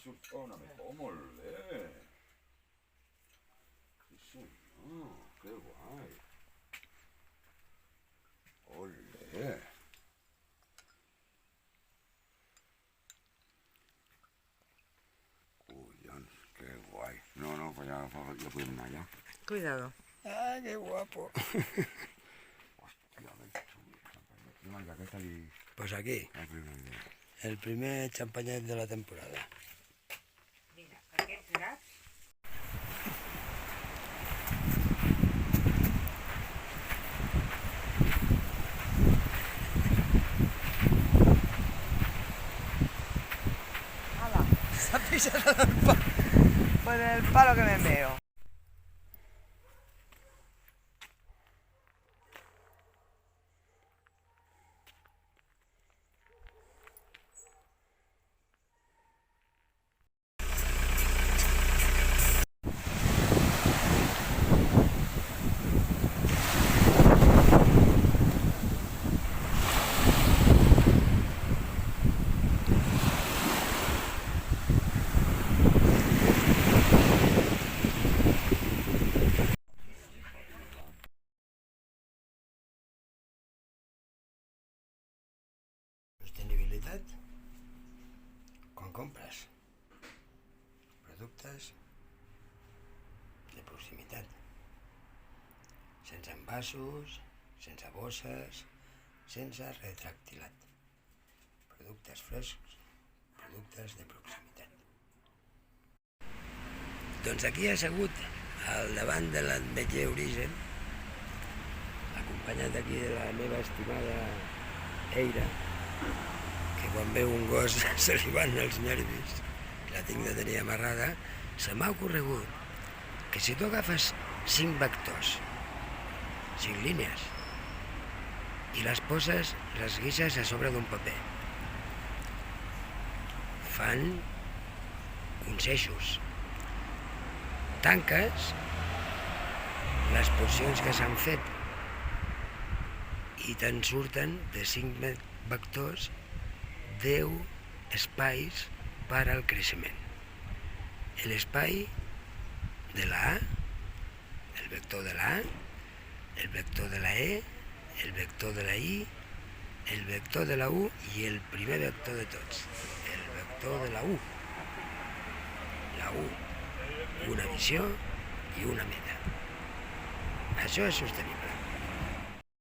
surt una mica, molt bé. Sí senyor, que guai. Olé. Collons, que guai. No, pues ya podem anar ja. Cuidado. Ah, qué guapo. Hòstia, que xulo. Vinga, aquesta li... Pues aquí, el primer champañet de la temporada. Mira, aquest gat. ¡Hala! Se ha pisado por el palo que me meo. Sostenibilitat quan compres productes de proximitat, sense envasos, sense bosses, sense retractilat, productes frescs, productes de proximitat. Doncs aquí he assegut al davant de l'Ametller Origen, acompanyat aquí de la meva estimada Eira, que quan veu un gos se li van els nervis, la tinc de tenir amarrada. Se m'ha ocorregut que si tu agafes 5 vectors, 5 línies, i les poses, les guixes a sobre d'un paper, fan uns eixos. Tanques les porcions que s'han fet i te'n surten de 5 vectors 10 espais per al creixement. L'espai de la A, el vector de la A, el vector de la E, el vector de la I, el vector de la U i el primer vector de tots, el vector de la U. La U, una visió i una meta. Això és sostenible.